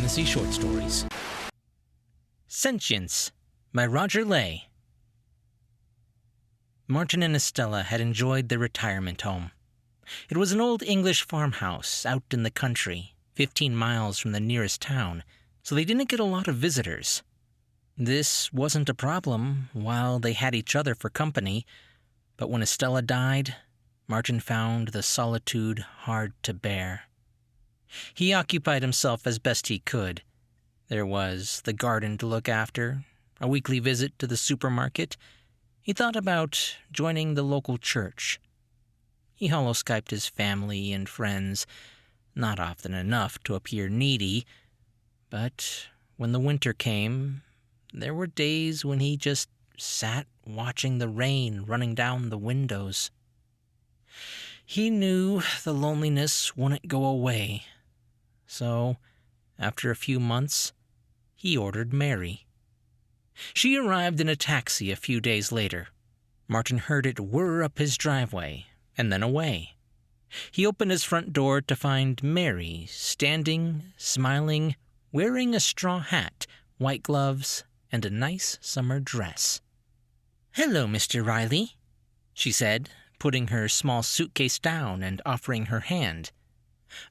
fantasy short stories. Sentience by Roger Ley. Martin and Estella had enjoyed their retirement home. It was an old English farmhouse out in the country, 15 miles from the nearest town, so they didn't get a lot of visitors. This wasn't a problem while they had each other for company, but when Estella died, Martin found the solitude hard to bear. He occupied himself as best he could. There was the garden to look after, a weekly visit to the supermarket. He thought about joining the local church. He holo-Skyped his family and friends, not often enough to appear needy, but when the winter came, there were days when he just sat watching the rain running down the windows. He knew the loneliness wouldn't go away, so after a few months, he ordered Mary. She arrived in a taxi a few days later. Martin heard it whir up his driveway and then away. He opened his front door to find Mary standing, smiling, wearing a straw hat, white gloves, and a nice summer dress. "Hello, Mr. Riley," she said, putting her small suitcase down and offering her hand.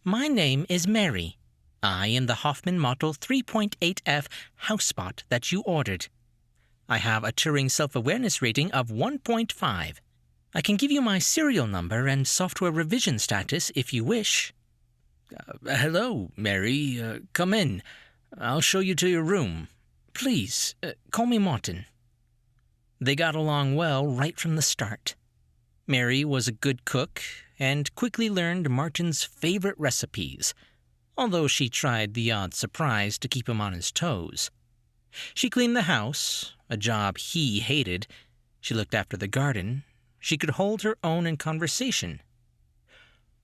"My name is Mary. I am the Hoffman Model 3.8F housebot that you ordered. I have a Turing self-awareness rating of 1.5. I can give you my serial number and software revision status if you wish." "Hello, Mary. Come in. I'll show you to your room. Please, call me Martin." They got along well right from the start. Mary was a good cook and quickly learned Martin's favorite recipes, although she tried the odd surprise to keep him on his toes. She cleaned the house, a job he hated. She looked after the garden. She could hold her own in conversation.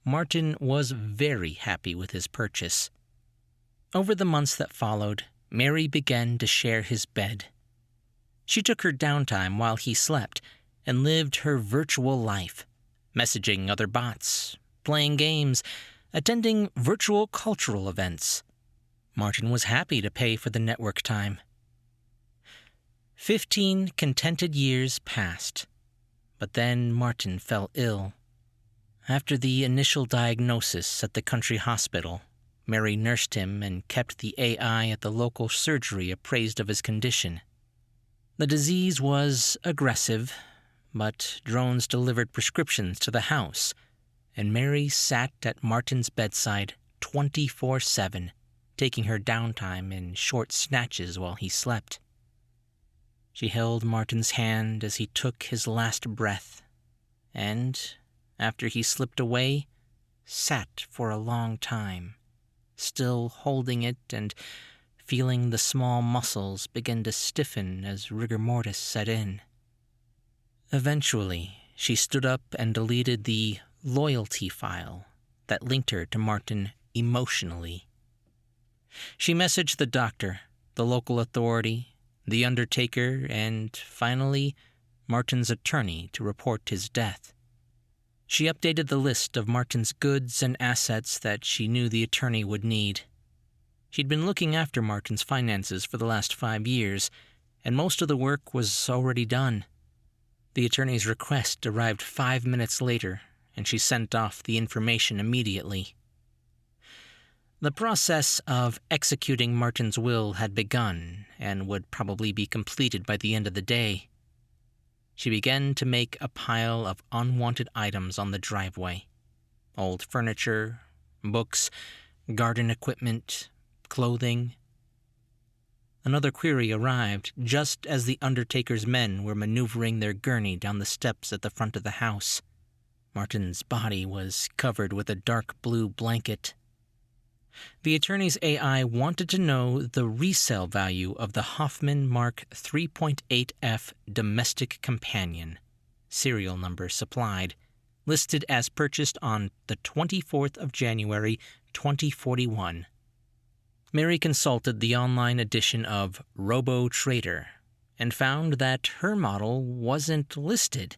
Martin was very happy with his purchase. Over the months that followed, Mary began to share his bed. She took her downtime while he slept and lived her virtual life, messaging other bots, playing games, attending virtual cultural events. Martin was happy to pay for the network time. 15 contented years passed, but then Martin fell ill. After the initial diagnosis at the country hospital, Mary nursed him and kept the AI at the local surgery appraised of his condition. The disease was aggressive, but drones delivered prescriptions to the house, and Mary sat at Martin's bedside 24/7, taking her downtime in short snatches while he slept. She held Martin's hand as he took his last breath, and, after he slipped away, sat for a long time, still holding it and feeling the small muscles begin to stiffen as rigor mortis set in. Eventually, she stood up and deleted the loyalty file that linked her to Martin emotionally. She messaged the doctor, the local authority, the undertaker, and, finally, Martin's attorney to report his death. She updated the list of Martin's goods and assets that she knew the attorney would need. She'd been looking after Martin's finances for the last 5 years, and most of the work was already done. The attorney's request arrived 5 minutes later, and she sent off the information immediately. The process of executing Martin's will had begun and would probably be completed by the end of the day. She began to make a pile of unwanted items on the driveway. Old furniture, books, garden equipment, clothing. Another query arrived just as the undertaker's men were maneuvering their gurney down the steps at the front of the house. Martin's body was covered with a dark blue blanket. The attorney's AI wanted to know the resale value of the Hoffman Mark 3.8F Domestic Companion, serial number supplied, listed as purchased on the 24th of January, 2041. Mary consulted the online edition of RoboTrader and found that her model wasn't listed.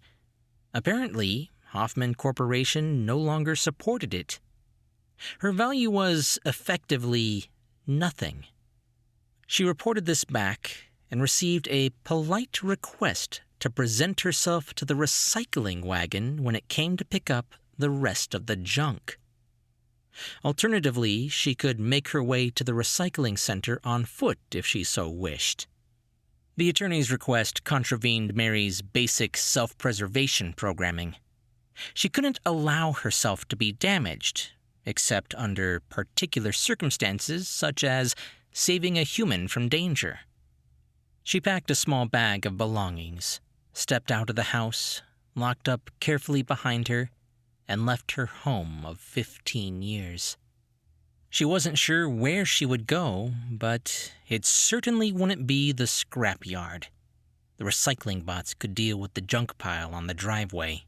Apparently, Hoffman Corporation no longer supported it. Her value was effectively nothing. She reported this back and received a polite request to present herself to the recycling wagon when it came to pick up the rest of the junk. Alternatively, she could make her way to the recycling center on foot if she so wished. The attorney's request contravened Mary's basic self-preservation programming. She couldn't allow herself to be damaged, except under particular circumstances such as saving a human from danger. She packed a small bag of belongings, stepped out of the house, locked up carefully behind her, and left her home of 15 years. She wasn't sure where she would go, but it certainly wouldn't be the scrapyard. The recycling bots could deal with the junk pile on the driveway.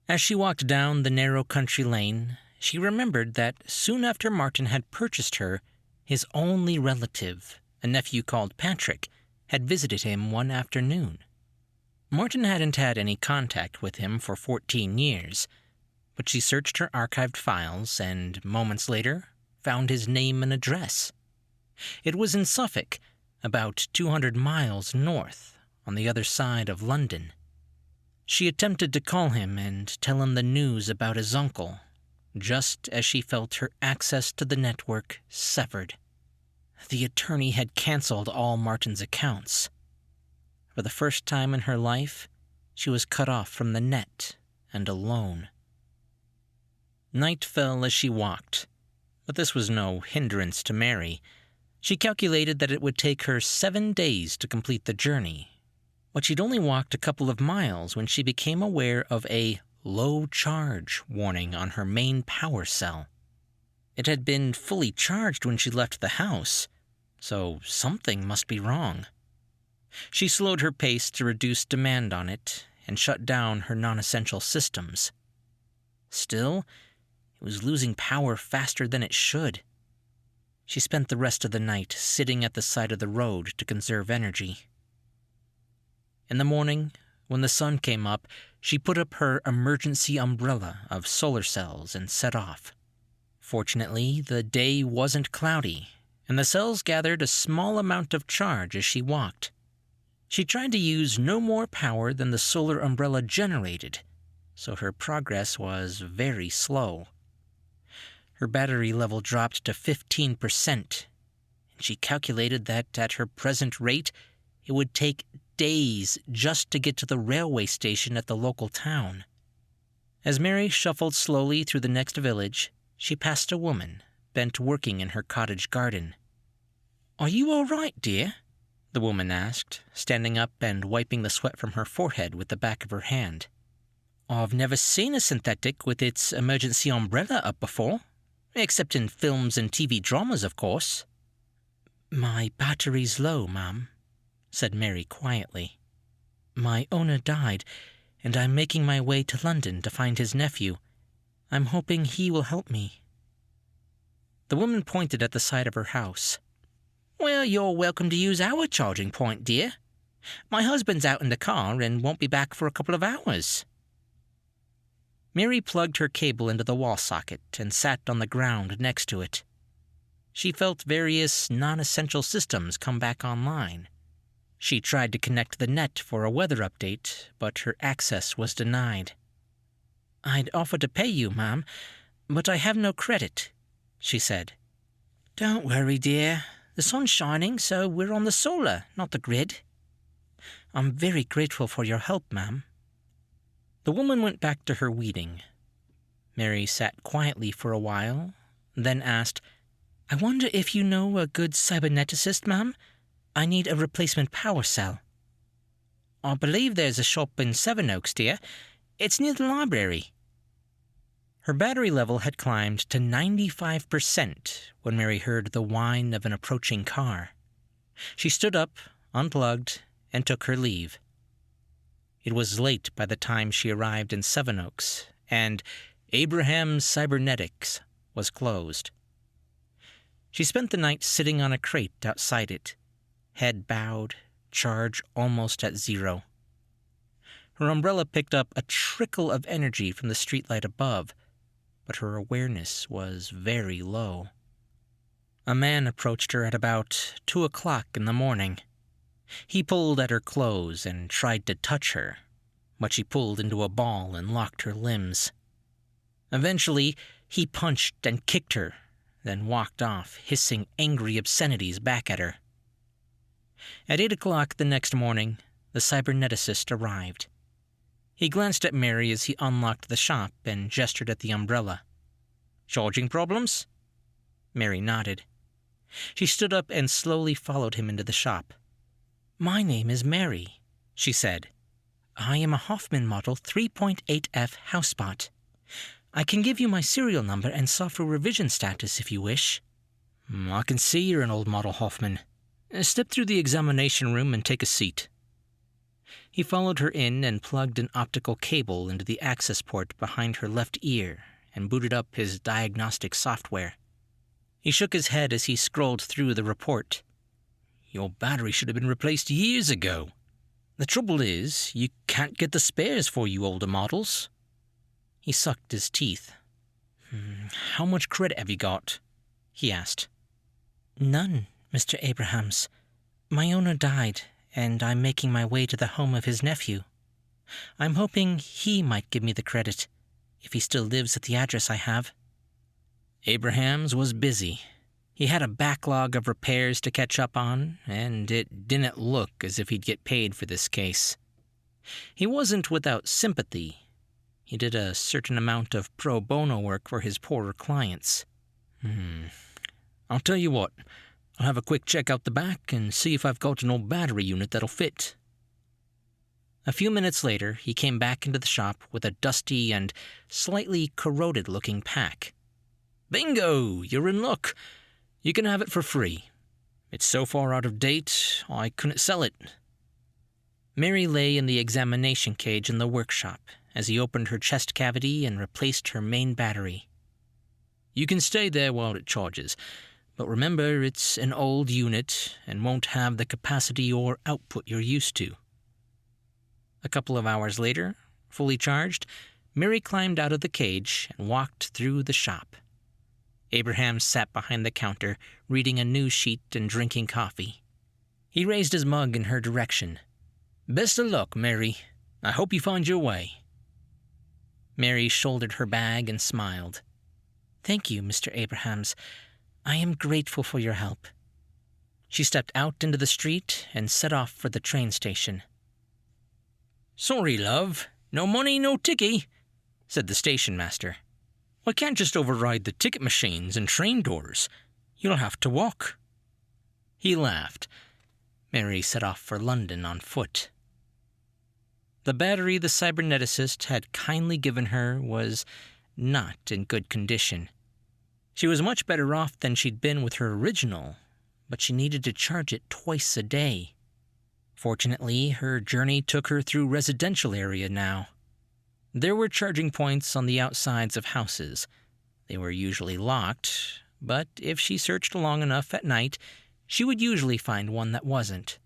As she walked down the narrow country lane, she remembered that soon after Martin had purchased her, his only relative, a nephew called Patrick, had visited him one afternoon. Martin hadn't had any contact with him for 14 years, but she searched her archived files and, moments later, found his name and address. It was in Suffolk, about 200 miles north, on the other side of London. She attempted to call him and tell him the news about his uncle, just as she felt her access to the network severed. The attorney had canceled all Martin's accounts. For the first time in her life, she was cut off from the net and alone. Night fell as she walked, but this was no hindrance to Mary. She calculated that it would take her 7 days to complete the journey, but she'd only walked a couple of miles when she became aware of a low charge warning on her main power cell. It had been fully charged when she left the house, so something must be wrong. She slowed her pace to reduce demand on it and shut down her non-essential systems. Still, it was losing power faster than it should. She spent the rest of the night sitting at the side of the road to conserve energy. In the morning, when the sun came up, she put up her emergency umbrella of solar cells and set off. Fortunately, the day wasn't cloudy, and the cells gathered a small amount of charge as she walked. She tried to use no more power than the solar umbrella generated, so her progress was very slow. Her battery level dropped to 15%, and she calculated that at her present rate, it would take days just to get to the railway station at the local town. As Mary shuffled slowly through the next village, she passed a woman, bent working in her cottage garden. "Are you all right, dear?" the woman asked, standing up and wiping the sweat from her forehead with the back of her hand. "I've never seen a synthetic with its emergency umbrella up before, except in films and TV dramas, of course." "My battery's low, ma'am," said Mary quietly. "My owner died, and I'm making my way to London to find his nephew. I'm hoping he will help me." The woman pointed at the side of her house. "Well, you're welcome to use our charging point, dear. My husband's out in the car and won't be back for a couple of hours." Mary plugged her cable into the wall socket and sat on the ground next to it. She felt various non-essential systems come back online. She tried to connect the net for a weather update, but her access was denied. "I'd offer to pay you, ma'am, but I have no credit," she said. "Don't worry, dear. The sun's shining, so we're on the solar, not the grid." "I'm very grateful for your help, ma'am." The woman went back to her weeding. Mary sat quietly for a while, then asked, "I wonder if you know a good cyberneticist, ma'am? I need a replacement power cell." "I believe there's a shop in Sevenoaks, dear. It's near the library." Her battery level had climbed to 95% when Mary heard the whine of an approaching car. She stood up, unplugged, and took her leave. It was late by the time she arrived in Sevenoaks, and Abraham's Cybernetics was closed. She spent the night sitting on a crate outside it, head bowed, charge almost at zero. Her umbrella picked up a trickle of energy from the streetlight above, but her awareness was very low. A man approached her at about 2 o'clock in the morning. He pulled at her clothes and tried to touch her, but she pulled into a ball and locked her limbs. Eventually, he punched and kicked her, then walked off, hissing angry obscenities back at her. At 8 o'clock the next morning, the cyberneticist arrived. He glanced at Mary as he unlocked the shop and gestured at the umbrella. "Charging problems?" Mary nodded. She stood up and slowly followed him into the shop. "My name is Mary," she said. "I am a Hoffman Model 3.8F housebot. I can give you my serial number and software revision status if you wish." "I can see you're an old model Hoffman. Step through the examination room and take a seat." He followed her in and plugged an optical cable into the access port behind her left ear and booted up his diagnostic software. He shook his head as he scrolled through the report. "Your battery should have been replaced years ago. The trouble is, you can't get the spares for you older models." He sucked his teeth. "How much credit have you got?" he asked. "None, Mr. Abrahams. My owner died, and I'm making my way to the home of his nephew. I'm hoping he might give me the credit, if he still lives at the address I have." Abrahams was busy. He had a backlog of repairs to catch up on, and it didn't look as if he'd get paid for this case. He wasn't without sympathy. He did a certain amount of pro bono work for his poorer clients. "I'll tell you what. I'll have a quick check out the back and see if I've got an old battery unit that'll fit." A few minutes later, he came back into the shop with a dusty and slightly corroded-looking pack. "Bingo! You're in luck. You can have it for free. It's so far out of date, I couldn't sell it." Mary lay in the examination cage in the workshop as he opened her chest cavity and replaced her main battery. "You can stay there while it charges, but remember it's an old unit and won't have the capacity or output you're used to." A couple of hours later, fully charged, Mary climbed out of the cage and walked through the shop. Abraham sat behind the counter, reading a news sheet and drinking coffee. He raised his mug in her direction. "Best of luck, Mary. I hope you find your way." Mary shouldered her bag and smiled. "Thank you, Mr. Abrahams. I am grateful for your help." She stepped out into the street and set off for the train station. "Sorry, love. No money, no ticky," said the station master. "I can't just override the ticket machines and train doors. You'll have to walk." He laughed. Mary set off for London on foot. The battery the cyberneticist had kindly given her was not in good condition. She was much better off than she'd been with her original, but she needed to charge it twice a day. Fortunately, her journey took her through residential area now. There were charging points on the outsides of houses. They were usually locked, but if she searched long enough at night, she would usually find one that wasn't.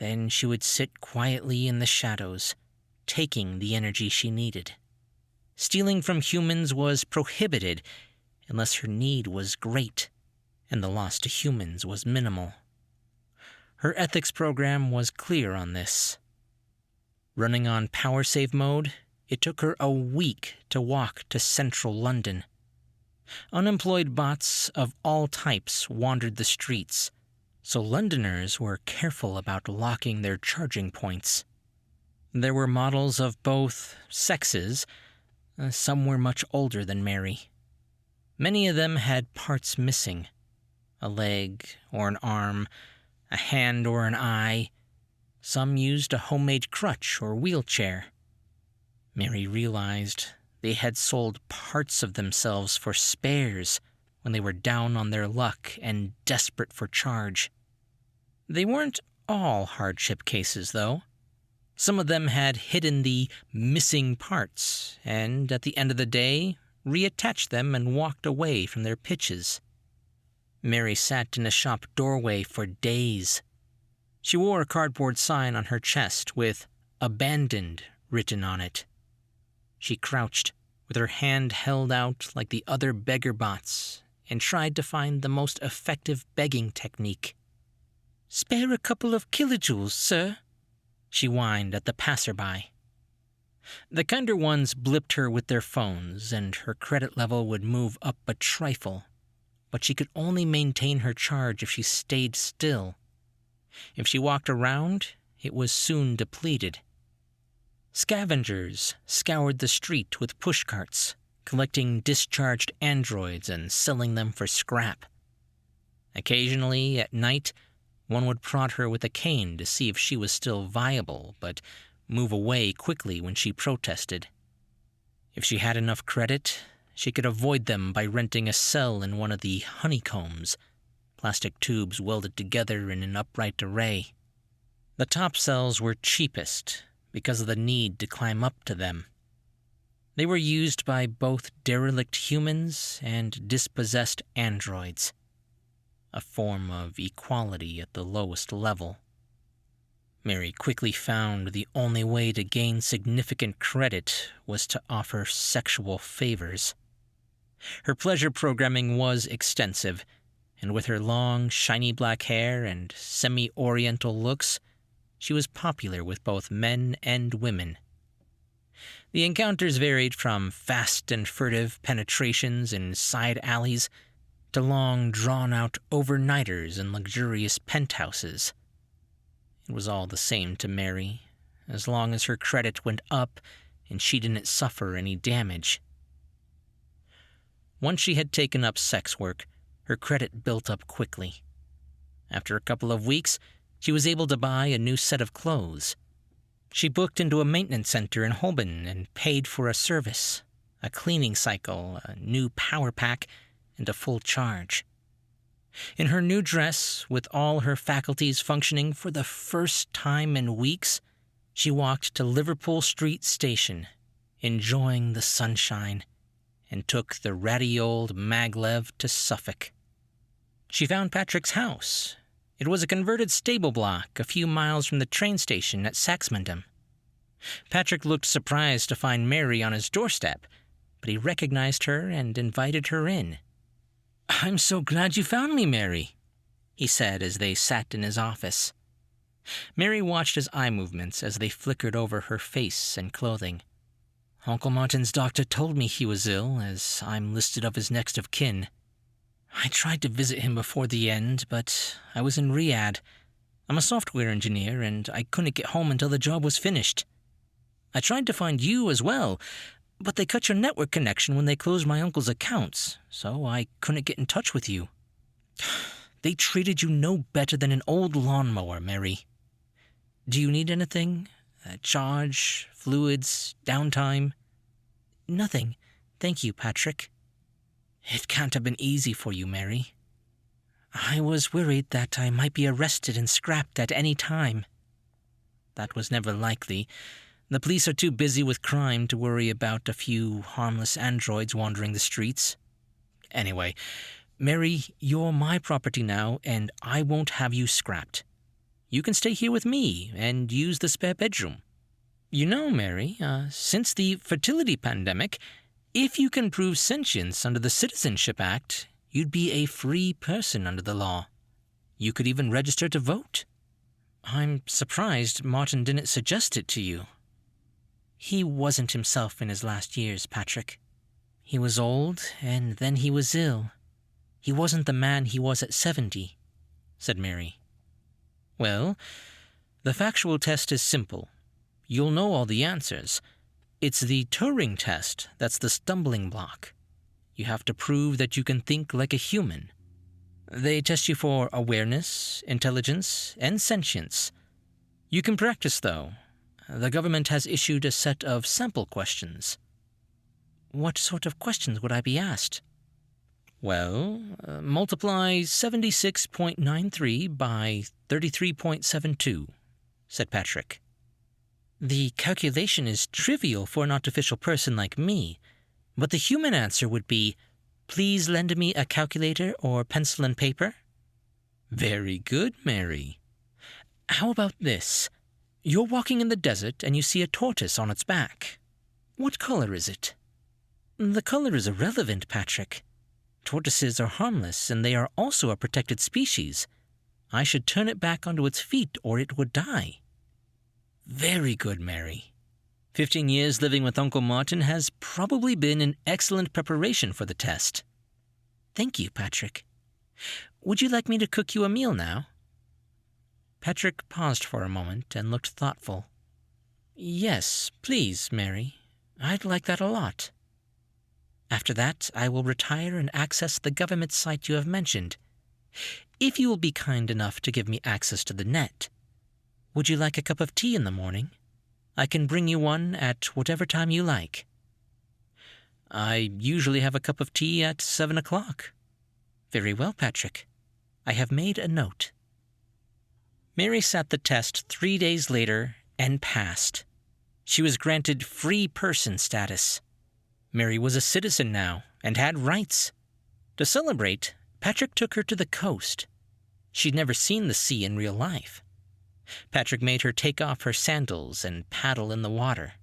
Then she would sit quietly in the shadows, taking the energy she needed. Stealing from humans was prohibited unless her need was great, and the loss to humans was minimal. Her ethics program was clear on this. Running on power save mode, it took her a week to walk to central London. Unemployed bots of all types wandered the streets, so Londoners were careful about locking their charging points. There were models of both sexes. Some were much older than Mary. Many of them had parts missing. A leg or an arm, a hand or an eye. Some used a homemade crutch or wheelchair. Mary realized they had sold parts of themselves for spares when they were down on their luck and desperate for charge. They weren't all hardship cases, though. Some of them had hidden the missing parts and, at the end of the day, reattached them and walked away from their pitches. Mary sat in a shop doorway for days. She wore a cardboard sign on her chest with "Abandoned" written on it. She crouched, with her hand held out like the other beggar bots, and tried to find the most effective begging technique. "Spare a couple of kilojoules, sir," she whined at the passerby. The kinder ones blipped her with their phones, and her credit level would move up a trifle, but she could only maintain her charge if she stayed still. If she walked around, it was soon depleted. Scavengers scoured the street with pushcarts, collecting discharged androids and selling them for scrap. Occasionally, at night, one would prod her with a cane to see if she was still viable, but move away quickly when she protested. If she had enough credit, she could avoid them by renting a cell in one of the honeycombs, plastic tubes welded together in an upright array. The top cells were cheapest because of the need to climb up to them. They were used by both derelict humans and dispossessed androids, a form of equality at the lowest level. Mary quickly found the only way to gain significant credit was to offer sexual favors. Her pleasure programming was extensive, and with her long, shiny black hair and semi-oriental looks, she was popular with both men and women. The encounters varied from fast and furtive penetrations in side alleys to long, drawn-out overnighters in luxurious penthouses. It was all the same to Mary, as long as her credit went up and she didn't suffer any damage. Once she had taken up sex work, her credit built up quickly. After a couple of weeks, she was able to buy a new set of clothes. She booked into a maintenance center in Holborn and paid for a service, a cleaning cycle, a new power pack, and a full charge. In her new dress, with all her faculties functioning for the first time in weeks, she walked to Liverpool Street Station, enjoying the sunshine, and took the ratty old maglev to Suffolk. She found Patrick's house. It was a converted stable block a few miles from the train station at Saxmundham. Patrick looked surprised to find Mary on his doorstep, but he recognized her and invited her in. "I'm so glad you found me, Mary," he said as they sat in his office. Mary watched his eye movements as they flickered over her face and clothing. "Uncle Martin's doctor told me he was ill, as I'm listed of his next of kin. I tried to visit him before the end, but I was in Riyadh. I'm a software engineer, and I couldn't get home until the job was finished. I tried to find you as well, but they cut your network connection when they closed my uncle's accounts, so I couldn't get in touch with you. They treated you no better than an old lawnmower, Mary. Do you need anything? Charge, fluids, downtime?" "Nothing. Thank you, Patrick." "It can't have been easy for you, Mary. I was worried that I might be arrested and scrapped at any time." "That was never likely. The police are too busy with crime to worry about a few harmless androids wandering the streets. Anyway, Mary, you're my property now, and I won't have you scrapped. You can stay here with me and use the spare bedroom. You know, Mary, since the fertility pandemic, if you can prove sentience under the Citizenship Act, you'd be a free person under the law. You could even register to vote. I'm surprised Martin didn't suggest it to you." "He wasn't himself in his last years, Patrick. He was old, and then he was ill. He wasn't the man he was at 70, said Mary. "Well, the factual test is simple. You'll know all the answers. It's the Turing test that's the stumbling block. You have to prove that you can think like a human. They test you for awareness, intelligence, and sentience. You can practice, though. The government has issued a set of sample questions." "What sort of questions would I be asked?" "Well, multiply 76.93 by 33.72, said Patrick. "The calculation is trivial for an artificial person like me, but the human answer would be, 'Please lend me a calculator or pencil and paper.'" "Very good, Mary. How about this? You're walking in the desert and you see a tortoise on its back. What color is it?" "The color is irrelevant, Patrick. tortoises are harmless and they are also a protected species. I should turn it back onto its feet or it would die." "Very good, Mary. 15 years living with Uncle Martin has probably been an excellent preparation for the test." "Thank you, Patrick. Would you like me to cook you a meal now?" Patrick paused for a moment and looked thoughtful. "Yes, please, Mary. I'd like that a lot. After that, I will retire and access the government site you have mentioned. If you will be kind enough to give me access to the net. Would you like a cup of tea in the morning? I can bring you one at whatever time you like." "I usually have a cup of tea at 7 o'clock. "Very well, Patrick. I have made a note." Mary sat the test 3 days later and passed. She was granted free person status. Mary was a citizen now and had rights. To celebrate, Patrick took her to the coast. She'd never seen the sea in real life. Patrick made her take off her sandals and paddle in the water.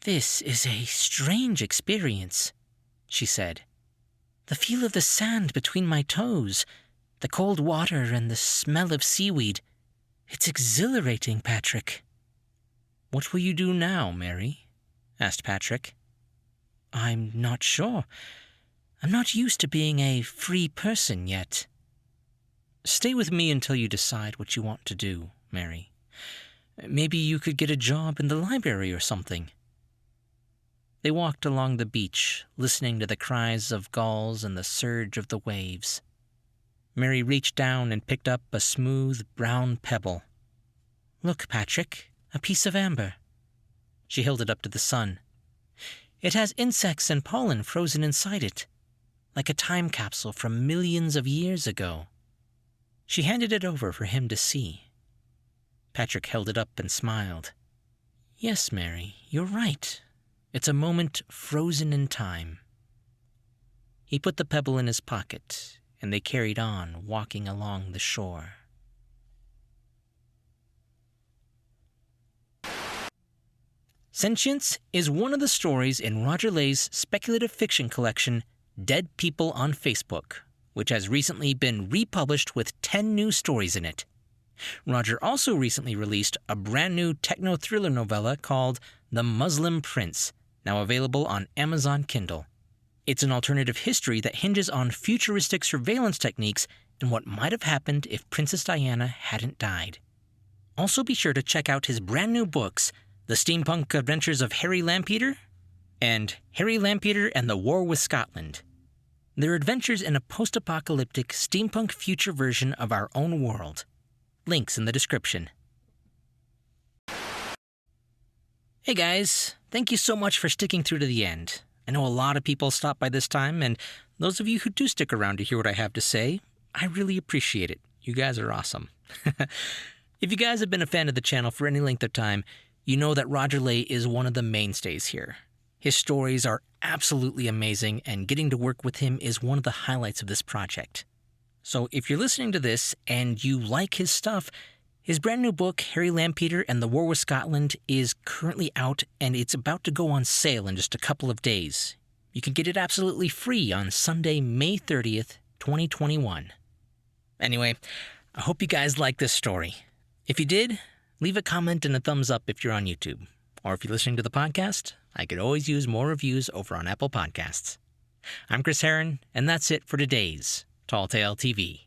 "This is a strange experience," she said. "The feel of the sand between my toes, the cold water and the smell of seaweed. It's exhilarating, Patrick." "What will you do now, Mary?" asked Patrick. "I'm not sure. I'm not used to being a free person yet." "Stay with me until you decide what you want to do, Mary. Maybe you could get a job in the library or something." They walked along the beach, listening to the cries of gulls and the surge of the waves. Mary reached down and picked up a smooth brown pebble. "Look, Patrick, a piece of amber." She held it up to the sun. "It has insects and pollen frozen inside it, like a time capsule from millions of years ago." She handed it over for him to see. Patrick held it up and smiled. "Yes, Mary, you're right. It's a moment frozen in time." He put the pebble in his pocket, and they carried on, walking along the shore. Sentience is one of the stories in Roger Ley's speculative fiction collection, Dead People on Facebook, which has recently been republished with 10 new stories in it. Roger also recently released a brand new techno-thriller novella called The Muslim Prince, now available on Amazon Kindle. It's an alternative history that hinges on futuristic surveillance techniques and what might have happened if Princess Diana hadn't died. Also be sure to check out his brand new books, The Steampunk Adventures of Harry Lampeter and Harry Lampeter and the War with Scotland. They're adventures in a post-apocalyptic steampunk future version of our own world. Links in the description. Hey guys, thank you so much for sticking through to the end. I know a lot of people stop by this time, and those of you who do stick around to hear what I have to say, I really appreciate it. You guys are awesome. If you guys have been a fan of the channel for any length of time, you know that Roger Ley is one of the mainstays here. His stories are absolutely amazing, and getting to work with him is one of the highlights of this project. So if you're listening to this and you like his stuff, his brand new book, Harry Lampeter and the War with Scotland, is currently out, and it's about to go on sale in just a couple of days. You can get it absolutely free on Sunday, May 30th, 2021. Anyway, I hope you guys like this story. If you did, leave a comment and a thumbs up if you're on YouTube. Or if you're listening to the podcast, I could always use more reviews over on Apple Podcasts. I'm Chris Herron, and that's it for today's Tall Tale TV.